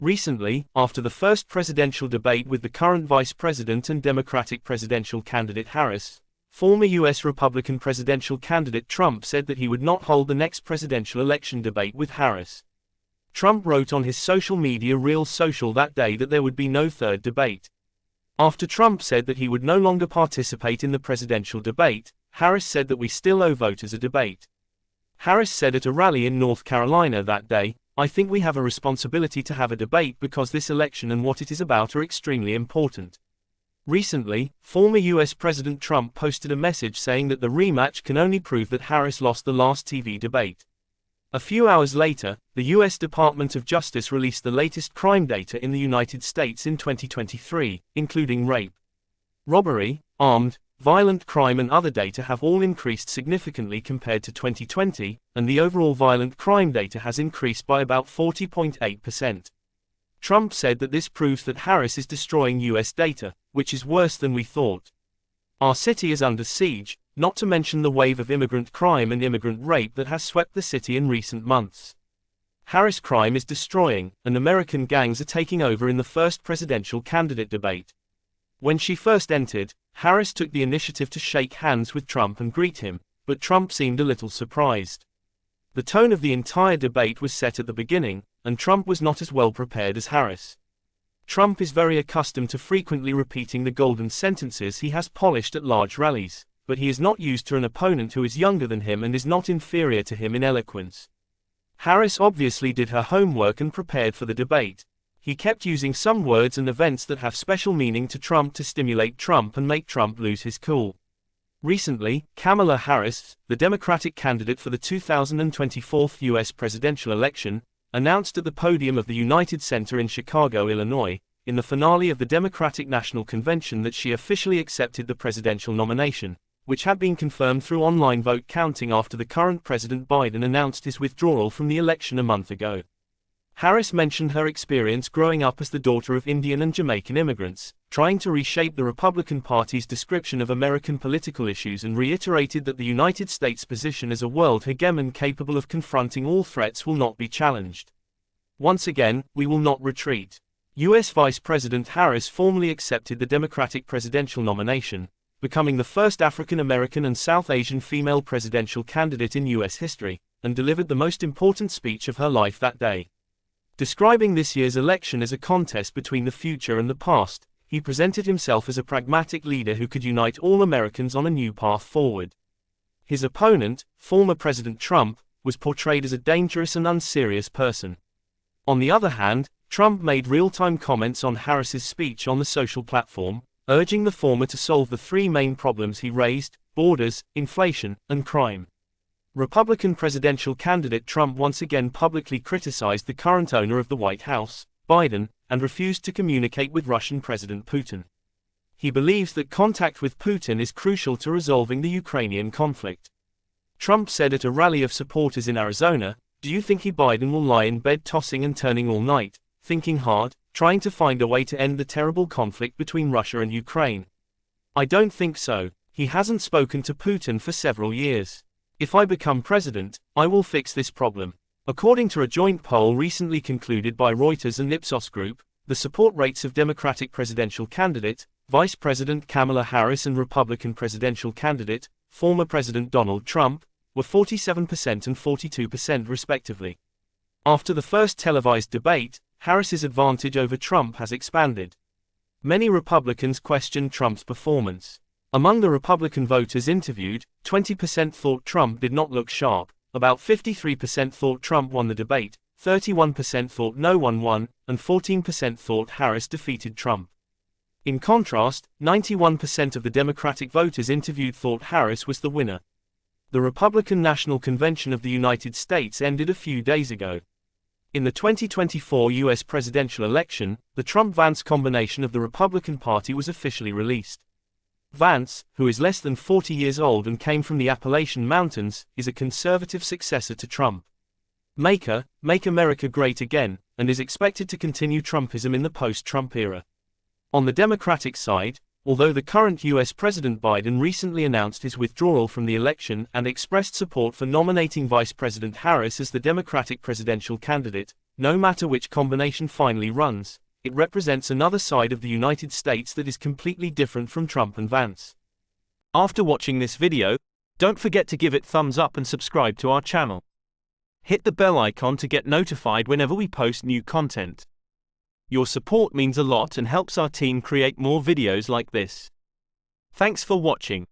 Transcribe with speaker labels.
Speaker 1: Recently, after the first presidential debate with the current Vice President and Democratic presidential candidate Harris, former U.S. Republican presidential candidate Trump said that he would not hold the next presidential election debate with Harris. Trump wrote on his social media Real Social that day that there would be no third debate. After Trump said that he would no longer participate in the presidential debate, Harris said that we still owe voters a debate. Harris said at a rally in North Carolina that day, "I think we have a responsibility to have a debate because this election and what it is about are extremely important." Recently, former U.S. President Trump posted a message saying that the rematch can only prove that Harris lost the last TV debate. A few hours later, the U.S. Department of Justice released the latest crime data in the United States in 2023, including rape, robbery, armed, violent crime and other data have all increased significantly compared to 2020, and the overall violent crime data has increased by about 40.8%. Trump said that this proves that Harris is destroying U.S. data, which is worse than we thought. Our city is under siege, not to mention the wave of immigrant crime and immigrant rape that has swept the city in recent months. Harris crime is destroying, and American gangs are taking over in the first presidential candidate debate. When she first entered, Harris took the initiative to shake hands with Trump and greet him, but Trump seemed a little surprised. The tone of the entire debate was set at the beginning, and Trump was not as well prepared as Harris. Trump is very accustomed to frequently repeating the golden sentences he has polished at large rallies, but he is not used to an opponent who is younger than him and is not inferior to him in eloquence. Harris obviously did her homework and prepared for the debate. He kept using some words and events that have special meaning to Trump to stimulate Trump and make Trump lose his cool. Recently, Kamala Harris, the Democratic candidate for the 2024 U.S. presidential election, announced at the podium of the United Center in Chicago, Illinois, in the finale of the Democratic National Convention that she officially accepted the presidential nomination, which had been confirmed through online vote counting after the current President Biden announced his withdrawal from the election a month ago. Harris mentioned her experience growing up as the daughter of Indian and Jamaican immigrants, trying to reshape the Republican Party's description of American political issues, and reiterated that the United States' position as a world hegemon capable of confronting all threats will not be challenged. "Once again, we will not retreat." U.S. Vice President Harris formally accepted the Democratic presidential nomination, becoming the first African American and South Asian female presidential candidate in U.S. history, and delivered the most important speech of her life that day. Describing this year's election as a contest between the future and the past, he presented himself as a pragmatic leader who could unite all Americans on a new path forward. His opponent, former President Trump, was portrayed as a dangerous and unserious person. On the other hand, Trump made real-time comments on Harris's speech on the social platform, urging the former to solve the three main problems he raised: borders, inflation, and crime. Republican presidential candidate Trump once again publicly criticized the current owner of the White House, Biden, and refused to communicate with Russian President Putin. He believes that contact with Putin is crucial to resolving the Ukrainian conflict. Trump said at a rally of supporters in Arizona, "Do you think Biden will lie in bed tossing and turning all night, thinking hard, trying to find a way to end the terrible conflict between Russia and Ukraine? I don't think so. He hasn't spoken to Putin for several years. If I become president, I will fix this problem." According to a joint poll recently concluded by Reuters and Ipsos Group, the support rates of Democratic presidential candidate, Vice President Kamala Harris, and Republican presidential candidate, former President Donald Trump, were 47% and 42% respectively. After the first televised debate, Harris's advantage over Trump has expanded. Many Republicans questioned Trump's performance. Among the Republican voters interviewed, 20% thought Trump did not look sharp, about 53% thought Trump won the debate, 31% thought no one won, and 14% thought Harris defeated Trump. In contrast, 91% of the Democratic voters interviewed thought Harris was the winner. The Republican National Convention of the United States ended a few days ago. In the 2024 U.S. presidential election, the Trump-Vance combination of the Republican Party was officially released. Vance, who is less than 40 years old and came from the Appalachian Mountains, is a conservative successor to Trump. Make America Great Again, and is expected to continue Trumpism in the post-Trump era. On the Democratic side, although the current U.S. President Biden recently announced his withdrawal from the election and expressed support for nominating Vice President Harris as the Democratic presidential candidate, no matter which combination finally runs, it represents another side of the United States that is completely different from Trump and Vance. After watching this video, don't forget to give it thumbs up and subscribe to our channel. Hit the bell icon to get notified whenever we post new content. Your support means a lot and helps our team create more videos like this. Thanks for watching.